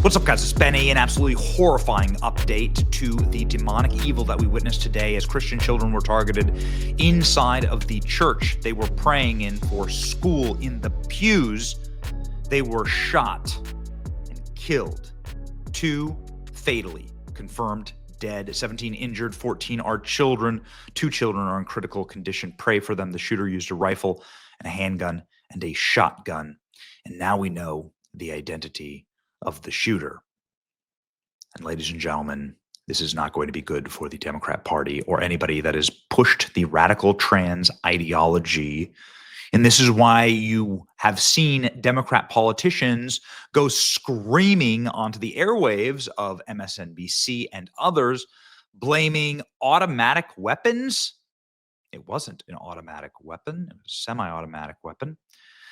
What's up, guys? It's Benny, an absolutely horrifying update to the demonic evil that we witnessed today as Christian children were targeted inside of the church they were praying in for school. In the pews, they were shot and killed. 2 fatally confirmed dead, 17 injured, 14 are children. 2 children are in critical condition. Pray for them. The shooter used a rifle and a handgun and a shotgun. And now we know the identity of the shooter. And ladies and gentlemen, this is not going to be good for the Democrat Party or anybody that has pushed the radical trans ideology. And this is why you have seen Democrat politicians go screaming onto the airwaves of MSNBC and others, blaming automatic weapons. It wasn't an automatic weapon. It was a semi-automatic weapon.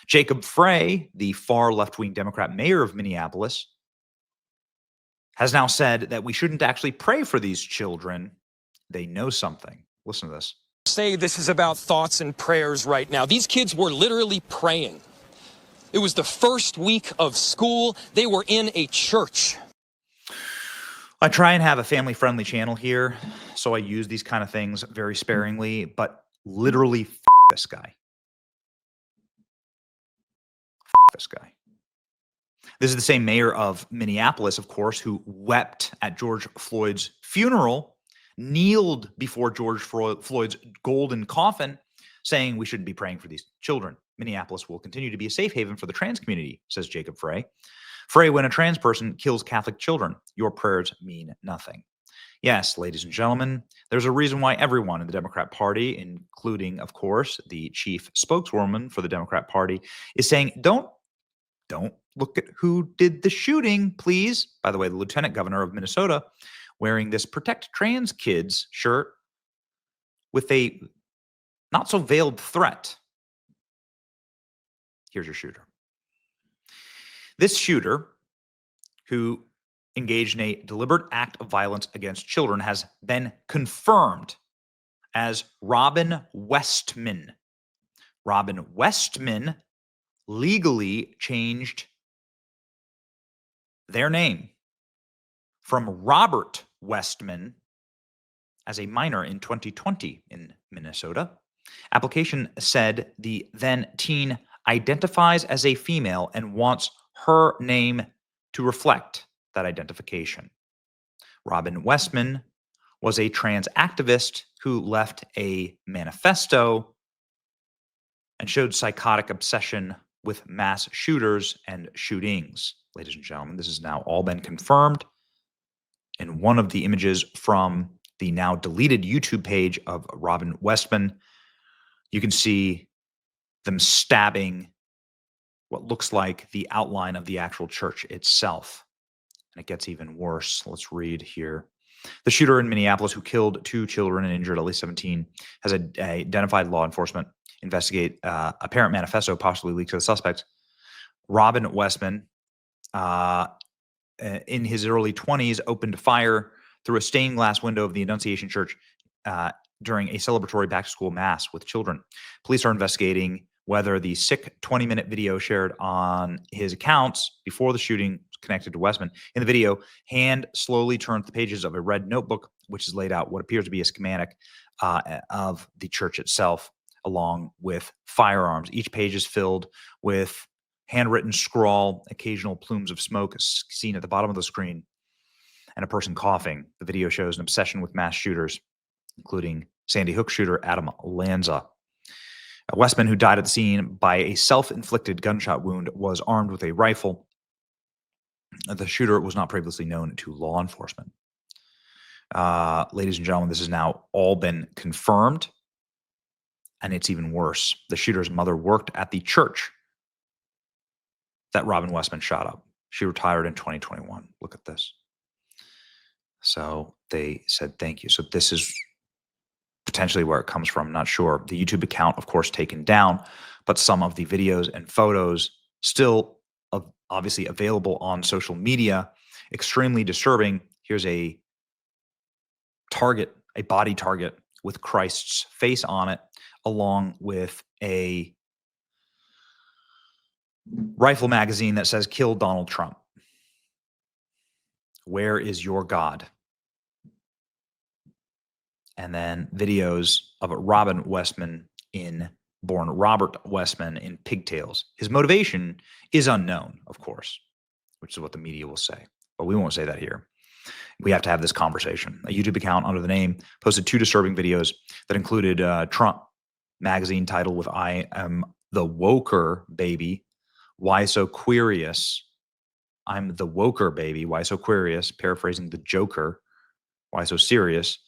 Jacob Frey, the far left-wing Democrat mayor of Minneapolis, has now said that we shouldn't actually pray for these children. They know something. Listen to this. Say this is about thoughts and prayers right now. These kids were literally praying. It was the first week of school. They were in a church. I try and have a family-friendly channel here, so I use these kind of things very sparingly, but literally this guy. This guy. This is the same mayor of Minneapolis, of course, who wept at George Floyd's funeral, kneeled before George Floyd's golden coffin, saying we shouldn't be praying for these children. Minneapolis will continue to be a safe haven for the trans community, says Jacob Frey. Frey, when a trans person kills Catholic children, your prayers mean nothing. Yes, ladies and gentlemen, there's a reason why everyone in the Democrat Party, including, of course, the chief spokeswoman for the Democrat Party, is saying, don't look at who did the shooting, please. By the way, the lieutenant governor of Minnesota wearing this Protect Trans Kids shirt with a not so veiled threat. Here's your shooter. This shooter, who engaged in a deliberate act of violence against children, has been confirmed as Robin Westman. Robin Westman legally changed their name from Robert Westman as a minor in 2020 in Minnesota. Application said the then teen identifies as a female and wants her name to reflect that identification. Robin Westman was a trans activist who left a manifesto and showed psychotic obsession with mass shooters and shootings. Ladies and gentlemen, this has now all been confirmed. In one of the images from the now deleted YouTube page of Robin Westman, you can see them stabbing what looks like the outline of the actual church itself. And it gets even worse. Let's read here. The shooter in Minneapolis who killed 2 children and injured at least 17 has identified law enforcement investigate apparent manifesto possibly leaked to the suspects. Robin Westman, in his early 20s, opened fire through a stained glass window of the Annunciation Church during a celebratory back-to-school mass with children. Police are investigating whether the sick 20-minute video shared on his accounts before the shooting connected to Westman. In the video, Hand slowly turns the pages of a red notebook, which has laid out what appears to be a schematic of the church itself, along with firearms. Each page is filled with handwritten scrawl, occasional plumes of smoke seen at the bottom of the screen, and a person coughing. The video shows an obsession with mass shooters, including Sandy Hook shooter Adam Lanza. Westman, who died at the scene by a self-inflicted gunshot wound, was armed with a rifle. The shooter was not previously known to law enforcement. Ladies and gentlemen, this has now all been confirmed. And it's even worse. The shooter's mother worked at the church that Robin Westman shot up. She retired in 2021. Look at this. So they said thank you. So this is potentially where it comes from. Not sure. The YouTube account, of course, taken down, but some of the videos and photos still obviously available on social media. Extremely disturbing. Here's a target, a body target with Christ's face on it, along with a rifle magazine that says "Kill Donald Trump." Where is your God? And then videos of Robin Westman born Robert Westman in pigtails. His motivation is unknown, of course, which is what the media will say. But we won't say that here. We have to have this conversation. A YouTube account under the name posted 2 disturbing videos that included Trump magazine title with "I am the woker baby. Why so queerious? I'm the woker baby. Why so queerious?" Paraphrasing the Joker. Why so serious?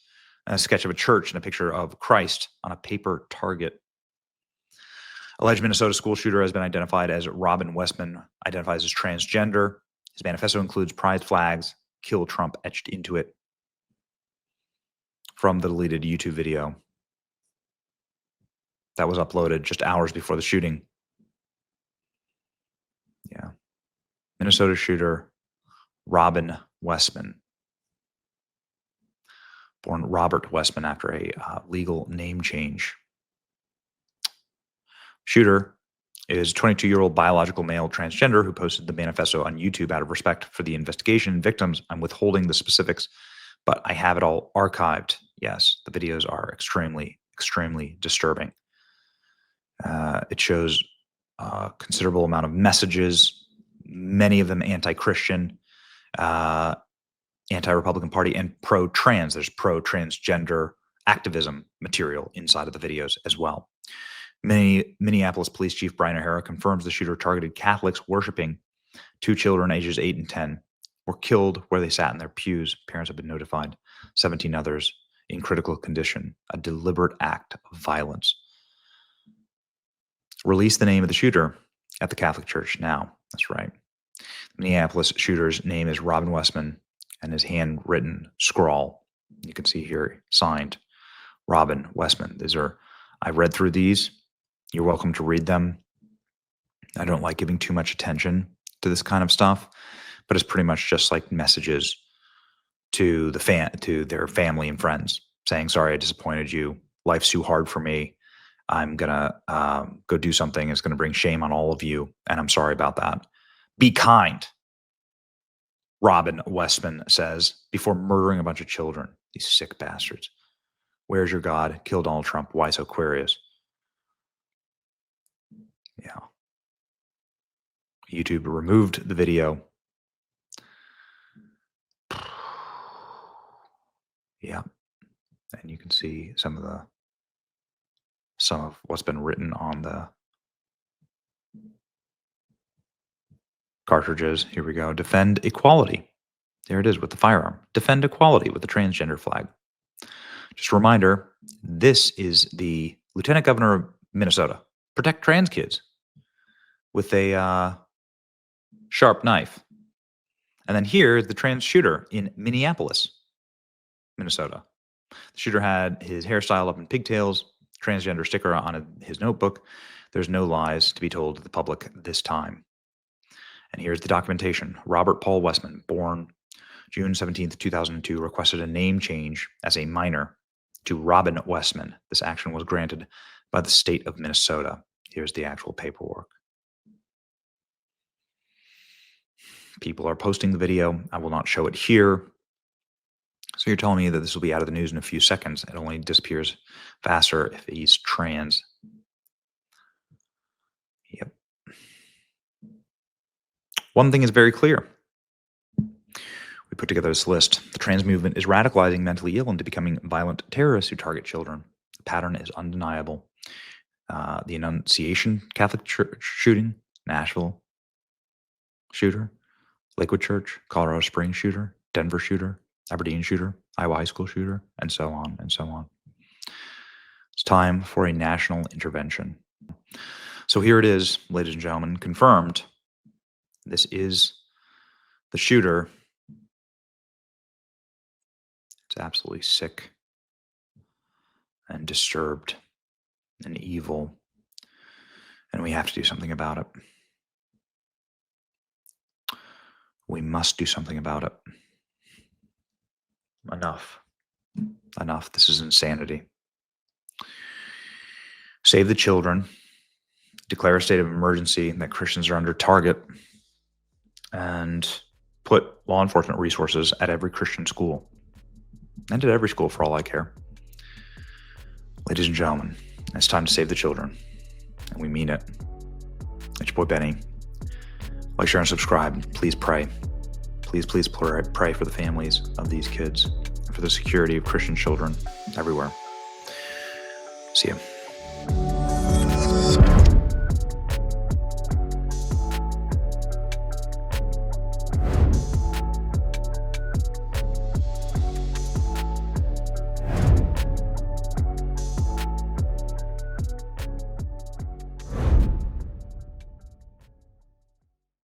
And a sketch of a church and a picture of Christ on a paper target. Alleged Minnesota school shooter has been identified as Robin Westman, identifies as transgender. His manifesto includes pride flags, "Kill Trump" etched into it from the deleted YouTube video that was uploaded just hours before the shooting. Yeah. Minnesota shooter Robin Westman, born Robert Westman after a legal name change. Shooter is a 22-year-old biological male transgender who posted the manifesto on YouTube out of respect for the investigation and victims. I'm withholding the specifics, but I have it all archived. Yes, the videos are extremely, extremely disturbing. It shows a considerable amount of messages, many of them anti-Christian, anti-Republican Party, and pro-trans. There's pro-transgender activism material inside of the videos as well. Minneapolis Police Chief Brian O'Hara confirms the shooter targeted Catholics worshiping. 2 children ages 8 and 10 were killed where they sat in their pews. Parents have been notified. 17 others in critical condition. A deliberate act of violence. Release the name of the shooter at the Catholic Church now. That's right. Minneapolis shooter's name is Robin Westman, and his handwritten scrawl, you can see here, signed Robin Westman. I read through these. You're welcome to read them. I don't like giving too much attention to this kind of stuff, but it's pretty much just like messages to their family and friends saying, "Sorry, I disappointed you. Life's too hard for me. I'm gonna go do something. It's gonna bring shame on all of you, and I'm sorry about that. Be kind," Robin Westman says, before murdering a bunch of children. These sick bastards. Where's your God? Kill Donald Trump. Why so queerious? Yeah. YouTube removed the video. Yeah. And you can see some of what's been written on the cartridges. Here we go. Defend equality. There it is with the firearm. Defend equality with the transgender flag. Just a reminder, this is the Lieutenant Governor of Minnesota. Protect trans kids with a sharp knife. And then here is the trans shooter in Minneapolis, Minnesota. The shooter had his hairstyle up in pigtails, transgender sticker on his notebook. There's no lies to be told to the public this time. And here's the documentation. Robert Paul Westman, born June 17th, 2002, requested a name change as a minor to Robin Westman. This action was granted by the state of Minnesota. Here's the actual paperwork. People are posting the video. I will not show it here. So you're telling me that this will be out of the news in a few seconds. It only disappears faster if he's trans. Yep. One thing is very clear. We put together this list. The trans movement is radicalizing mentally ill into becoming violent terrorists who target children. The pattern is undeniable. The Annunciation Catholic Church shooting, Nashville shooter, Lakewood Church, Colorado Springs shooter, Denver shooter, Aberdeen shooter, Iowa high school shooter, and so on and so on. It's time for a national intervention. So here it is, ladies and gentlemen, confirmed. This is the shooter. It's absolutely sick and disturbed and evil, and we have to do something about it. We must do something about it. Enough. Enough. This is insanity. Save the children. Declare a state of emergency that Christians are under target. And put law enforcement resources at every Christian school, and at every school for all I care. Ladies and gentlemen, it's time to save the children, and we mean it. It's your boy Benny. Like, share, and subscribe. Please pray. Please pray for the families of these kids and for the security of Christian children everywhere. See you.